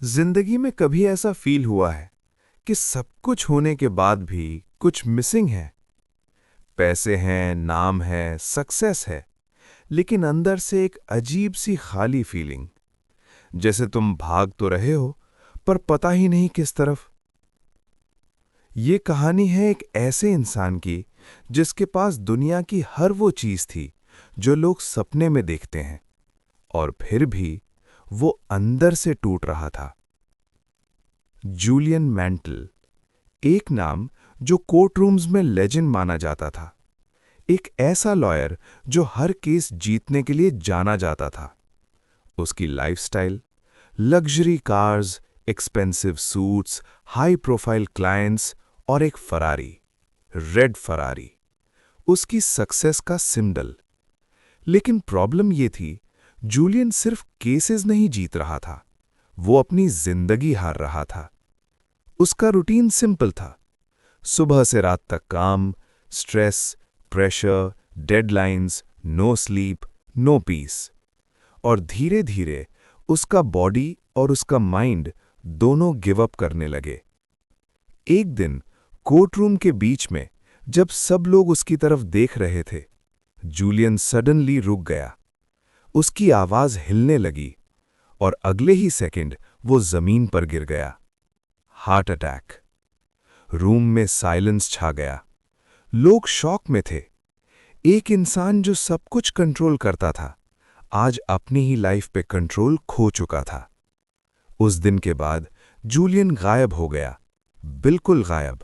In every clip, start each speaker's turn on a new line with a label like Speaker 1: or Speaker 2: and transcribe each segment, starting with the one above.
Speaker 1: जिंदगी में कभी ऐसा फील हुआ है कि सब कुछ होने के बाद भी कुछ मिसिंग है। पैसे हैं, नाम है, सक्सेस है, लेकिन अंदर से एक अजीब सी खाली फीलिंग, जैसे तुम भाग तो रहे हो पर पता ही नहीं किस तरफ। ये कहानी है एक ऐसे इंसान की जिसके पास दुनिया की हर वो चीज थी जो लोग सपने में देखते हैं, और फिर भी वो अंदर से टूट रहा था। जूलियन मैंटल, एक नाम जो कोर्ट रूम्स में लेजेंड माना जाता था। एक ऐसा लॉयर जो हर केस जीतने के लिए जाना जाता था। उसकी lifestyle, luxury cars, expensive suits, high profile clients और एक फरारी, रेड फरारी, उसकी सक्सेस का सिंबल। लेकिन प्रॉब्लम यह थी, जूलियन सिर्फ केसेस नहीं जीत रहा था, वो अपनी जिंदगी हार रहा था। उसका रूटीन सिंपल था। सुबह से रात तक काम, stress, pressure, deadlines, no sleep, no peace. और धीरे धीरे उसका बॉडी और उसका माइंड दोनों गिव अप करने लगे। एक दिन कोर्ट रूम के बीच में जब सब लोग उसकी तरफ देख रहे थे, जूलियन सडनली रुक गया। उसकी आवाज हिलने लगी और अगले ही सेकंड वो जमीन पर गिर गया। Heart attack. रूम में साइलेंस छा गया। लोग शॉक में थे। एक इंसान जो सब कुछ कंट्रोल करता था, आज अपनी ही लाइफ पे कंट्रोल खो चुका था। उस दिन के बाद जूलियन गायब हो गया, बिल्कुल गायब।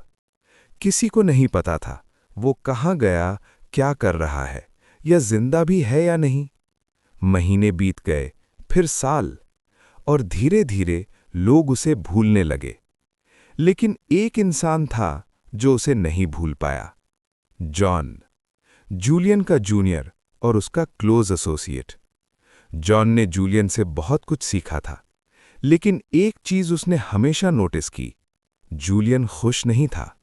Speaker 1: किसी को नहीं पता था वो कहाँ गया, क्या कर रहा है, या जिंदा भी है या नहीं। महीने बीत गए, फिर साल, और धीरे धीरे लोग उसे भूलने लगे। लेकिन एक इंसान था जो उसे नहीं भूल पाया। जॉन, जूलियन का जूनियर और उसका क्लोज एसोसिएट। जॉन ने जूलियन से बहुत कुछ सीखा था, लेकिन एक चीज उसने हमेशा नोटिस की, जूलियन खुश नहीं था।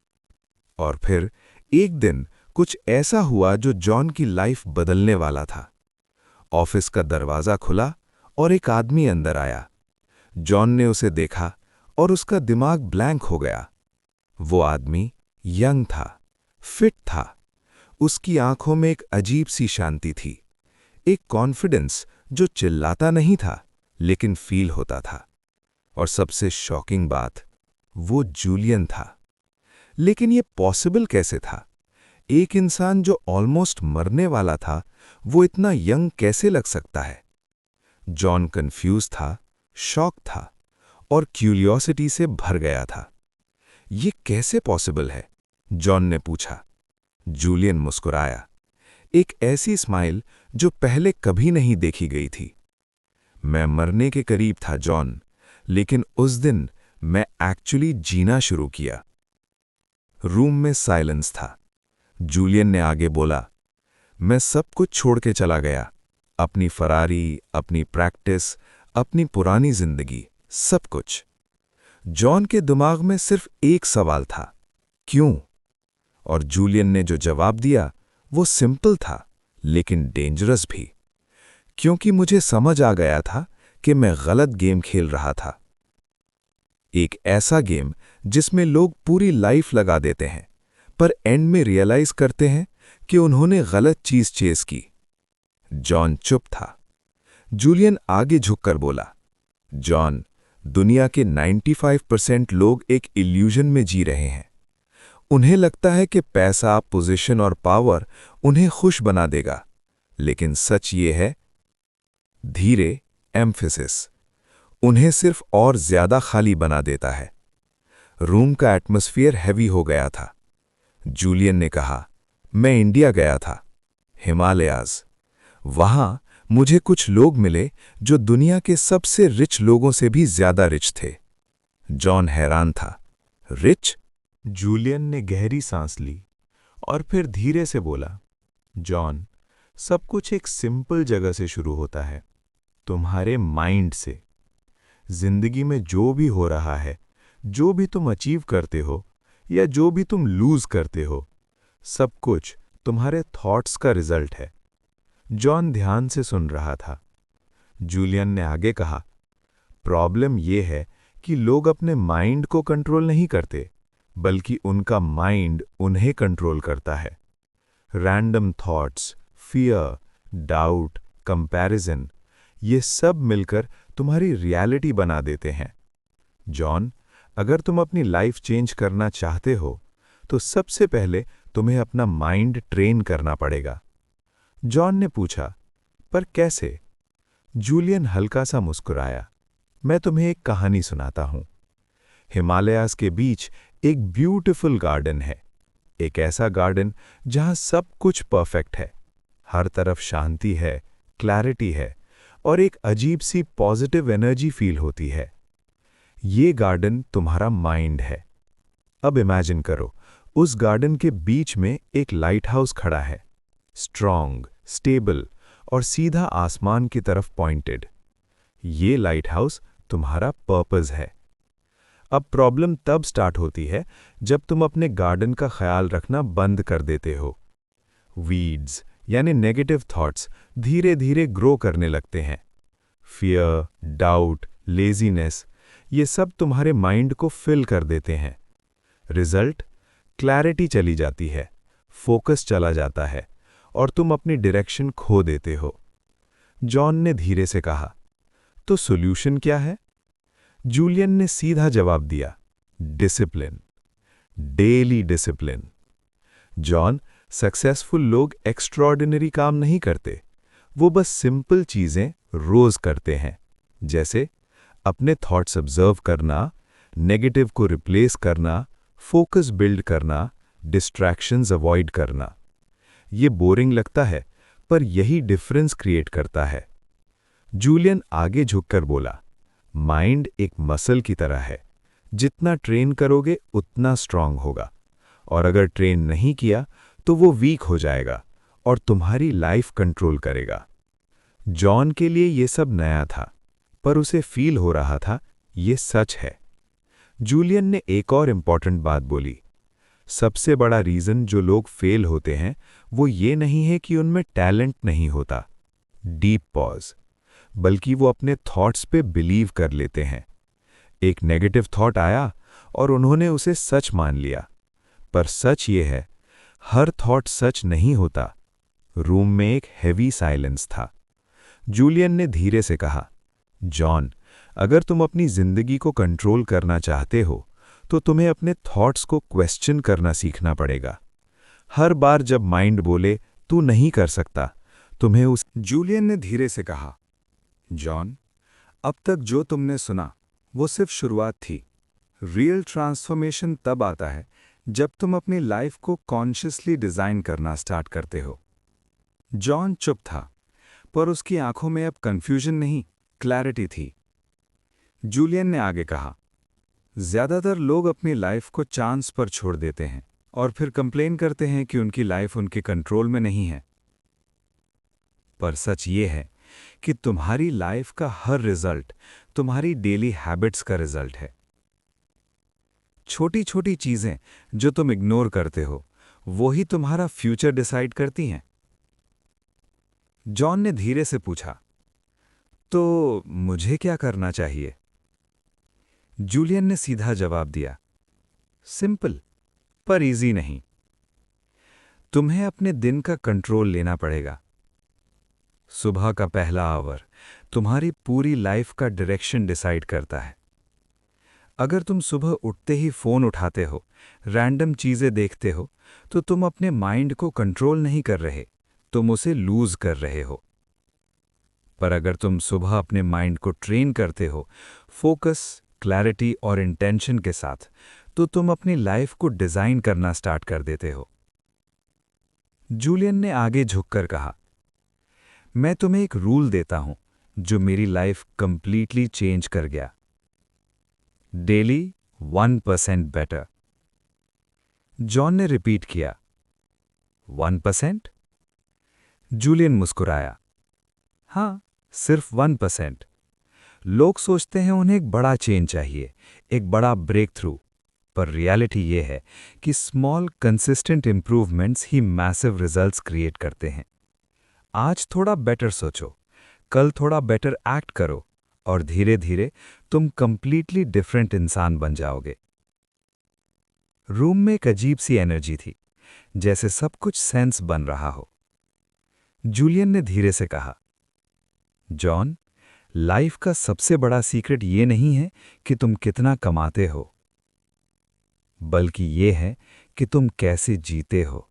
Speaker 1: और फिर एक दिन कुछ ऐसा हुआ जो जॉन की लाइफ बदलने वाला था। ऑफिस का दरवाजा खुला और एक आदमी अंदर आया। जॉन ने उसे देखा और उसका दिमाग ब्लैंक हो गया। वो आदमी यंग था, फिट था। उसकी आंखों में एक अजीब सी शांति थी, एक कॉन्फिडेंस जो चिल्लाता नहीं था लेकिन फील होता था। और सबसे शॉकिंग बात, वो जूलियन था। लेकिन ये पॉसिबल कैसे था? एक इंसान जो ऑलमोस्ट मरने वाला था, वो इतना यंग कैसे लग सकता है? जॉन कंफ्यूज था, शॉक था और क्यूरियोसिटी से भर गया था। ये कैसे पॉसिबल है? जॉन ने पूछा। जूलियन मुस्कुराया, एक ऐसी स्माइल जो पहले कभी नहीं देखी गई थी। मैं मरने के करीब था जॉन, लेकिन उस दिन मैं एक्चुअली जीना शुरू किया। रूम में साइलेंस था। जूलियन ने आगे बोला, मैं सब कुछ छोड़ के चला गया, अपनी फरारी, अपनी प्रैक्टिस, अपनी पुरानी जिंदगी, सब कुछ। जॉन के दिमाग में सिर्फ एक सवाल था, क्यों? और जूलियन ने जो जवाब दिया वो सिंपल था, लेकिन डेंजरस भी। क्योंकि मुझे समझ आ गया था कि मैं गलत गेम खेल रहा था। एक ऐसा गेम जिसमें लोग पूरी लाइफ लगा देते हैं, पर एंड में रियलाइज करते हैं कि उन्होंने गलत चीज चेस की। जॉन चुप था। जूलियन आगे झुककर बोला, जॉन, दुनिया के 95% लोग एक इल्यूजन में जी रहे हैं। उन्हें लगता है कि पैसा, पोजीशन और पावर उन्हें खुश बना देगा, लेकिन सच ये है, धीरे एम्फेसिस, उन्हें सिर्फ और ज्यादा खाली बना देता है। रूम का एटमॉस्फेयर हैवी हो गया था। जूलियन ने कहा, मैं इंडिया गया था, हिमालयाज। वहां मुझे कुछ लोग मिले जो दुनिया के सबसे रिच लोगों से भी ज्यादा रिच थे। जॉन हैरान था, रिच? जूलियन ने गहरी सांस ली और फिर धीरे से बोला, जॉन, सब कुछ एक सिंपल जगह से शुरू होता है, तुम्हारे माइंड से। जिंदगी में जो भी हो रहा है, जो भी तुम अचीव करते हो या जो भी तुम लूज करते हो, सब कुछ तुम्हारे थॉट्स का रिजल्ट है। जॉन ध्यान से सुन रहा था। जूलियन ने आगे कहा, प्रॉब्लम यह है कि लोग अपने माइंड को कंट्रोल नहीं करते, बल्कि उनका माइंड उन्हें कंट्रोल करता है। Random thoughts, fear, doubt, comparison, ये सब मिलकर तुम्हारी रियलिटी बना देते हैं। जॉन, अगर तुम अपनी लाइफ चेंज करना चाहते हो, तो सबसे पहले तुम्हें अपना माइंड ट्रेन करना पड़ेगा। जॉन ने पूछा, पर कैसे? जूलियन हल्का सा मुस्कुराया। मैं तुम्हें एक कहानी सुनाता हूं। हिमालयाज़ के बीच एक ब्यूटीफुल गार्डन है। एक ऐसा गार्डन जहां सब कुछ परफेक्ट है। हर तरफ शांति है, क्लैरिटी है और एक अजीब सी पॉजिटिव एनर्जी फील होती है। ये गार्डन तुम्हारा माइंड है। अब इमेजिन करो, उस गार्डन के बीच में एक लाइट हाउस खड़ा है, स्ट्रॉन्ग, स्टेबल और सीधा आसमान की तरफ पॉइंटेड। ये लाइट हाउस तुम्हारा पर्पस है। अब प्रॉब्लम तब स्टार्ट होती है जब तुम अपने गार्डन का ख्याल रखना बंद कर देते हो। वीड्स यानी नेगेटिव थॉट्स धीरे धीरे ग्रो करने लगते हैं। फियर, डाउट, लेजीनेस, ये सब तुम्हारे माइंड को फिल कर देते हैं। रिजल्ट, क्लैरिटी चली जाती है, फोकस चला जाता है और तुम अपनी डायरेक्शन खो देते हो। जॉन ने धीरे से कहा, तो सॉल्यूशन क्या है? जूलियन ने सीधा जवाब दिया, discipline, daily discipline. John, successful लोग एक्स्ट्रॉर्डिनरी काम नहीं करते, वो बस सिंपल चीजें रोज करते हैं, जैसे अपने थॉट्स ऑब्जर्व करना, नेगेटिव को रिप्लेस करना, फोकस बिल्ड करना, डिस्ट्रैक्शंस अवॉइड करना। ये बोरिंग लगता है, पर यही डिफरेंस क्रिएट करता है। जूलियन आगे झुककर बोला, माइंड एक मसल की तरह है, जितना ट्रेन करोगे उतना स्ट्रांग होगा, और अगर ट्रेन नहीं किया तो वो वीक हो जाएगा और तुम्हारी लाइफ कंट्रोल करेगा। जॉन के लिए ये सब नया था, पर उसे फील हो रहा था ये सच है। जूलियन ने एक और इम्पॉर्टेंट बात बोली, सबसे बड़ा रीज़न जो लोग फेल होते हैं वो ये नहीं है कि उनमें टैलेंट नहीं होता, डीप पॉज, बल्कि वो अपने थॉट्स पे बिलीव कर लेते हैं। एक नेगेटिव थॉट आया और उन्होंने उसे सच मान लिया, पर सच ये है, हर थॉट सच नहीं होता। रूम में एक हेवी साइलेंस था। जूलियन ने धीरे से कहा, जॉन, अगर तुम अपनी जिंदगी को कंट्रोल करना चाहते हो तो तुम्हें अपने थॉट्स को क्वेश्चन करना सीखना पड़ेगा। हर बार जब माइंड बोले तू नहीं कर सकता, तुम्हें उस जूलियन ने धीरे से कहा, जॉन, अब तक जो तुमने सुना वो सिर्फ शुरुआत थी। रियल ट्रांसफॉर्मेशन तब आता है जब तुम अपनी लाइफ को कॉन्शियसली डिजाइन करना स्टार्ट करते हो। जॉन चुप था, पर उसकी आंखों में अब कंफ्यूजन नहीं, क्लैरिटी थी। जूलियन ने आगे कहा, ज्यादातर लोग अपनी लाइफ को चांस पर छोड़ देते हैं और फिर कंप्लेन करते हैं कि उनकी लाइफ उनके कंट्रोल में नहीं है। पर सच ये है कि तुम्हारी लाइफ का हर रिजल्ट तुम्हारी डेली हैबिट्स का रिजल्ट है। छोटी छोटी चीजें जो तुम इग्नोर करते हो, वो ही तुम्हारा फ्यूचर डिसाइड करती हैं। जॉन ने धीरे से पूछा, तो मुझे क्या करना चाहिए? जूलियन ने सीधा जवाब दिया, सिंपल पर इजी नहीं। तुम्हें अपने दिन का कंट्रोल लेना पड़ेगा। सुबह का पहला आवर तुम्हारी पूरी लाइफ का डायरेक्शन डिसाइड करता है। अगर तुम सुबह उठते ही फोन उठाते हो, रैंडम चीजें देखते हो, तो तुम अपने माइंड को कंट्रोल नहीं कर रहे, तुम उसे लूज कर रहे हो। पर अगर तुम सुबह अपने माइंड को ट्रेन करते हो, फोकस, क्लैरिटी और इंटेंशन के साथ, तो तुम अपनी लाइफ को डिजाइन करना स्टार्ट कर देते हो। जूलियन ने आगे झुककर कहा, मैं तुम्हें एक रूल देता हूं जो मेरी लाइफ कंप्लीटली चेंज कर गया। Daily 1% better. जॉन ने रिपीट किया, 1%? जूलियन मुस्कुराया, हाँ, सिर्फ 1%। लोग सोचते हैं उन्हें एक बड़ा चेंज चाहिए, एक बड़ा ब्रेक थ्रू, पर रियलिटी ये है कि स्मॉल कंसिस्टेंट इंप्रूवमेंट्स ही मैसिव रिजल्ट्स क्रिएट करते हैं। आज थोड़ा बेटर सोचो, कल थोड़ा बेटर एक्ट करो,
Speaker 2: और धीरे धीरे तुम कंप्लीटली डिफरेंट इंसान बन जाओगे। रूम में एक अजीब सी एनर्जी थी, जैसे सब कुछ सेंस बन रहा हो। जूलियन ने धीरे से कहा, जॉन, लाइफ का सबसे बड़ा सीक्रेट ये नहीं है कि तुम कितना कमाते हो, बल्कि ये है कि तुम कैसे जीते हो।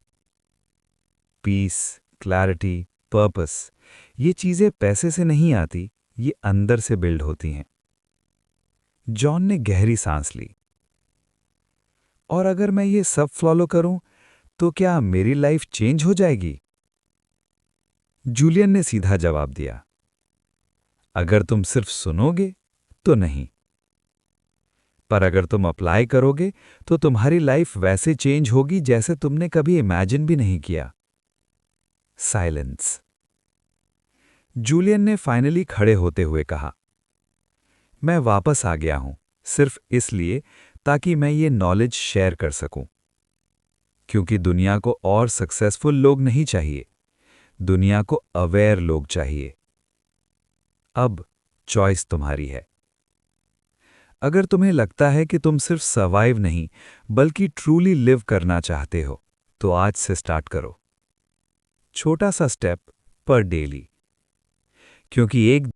Speaker 2: पीस, क्लैरिटी, पर्पस, ये चीजें पैसे से नहीं आती, ये अंदर से बिल्ड होती हैं। जॉन ने गहरी सांस ली। और अगर मैं ये सब फॉलो करूं, तो क्या मेरी लाइफ चेंज हो जाएगी? जूलियन ने सीधा जवाब दिया, अगर तुम सिर्फ सुनोगे तो नहीं, पर अगर तुम अप्लाई करोगे तो तुम्हारी लाइफ वैसे चेंज होगी जैसे तुमने कभी इमेजिन भी नहीं किया। साइलेंस। जूलियन ने फाइनली खड़े होते हुए कहा, मैं वापस आ गया हूं सिर्फ इसलिए ताकि मैं ये नॉलेज शेयर कर सकूं। क्योंकि दुनिया को और सक्सेसफुल लोग नहीं चाहिए, दुनिया को अवेयर लोग चाहिए। अब चॉइस तुम्हारी है। अगर तुम्हें लगता है कि तुम सिर्फ सर्वाइव नहीं बल्कि ट्रूली लिव करना चाहते हो, तो आज से स्टार्ट करो। छोटा सा स्टेप पर डेली, क्योंकि एक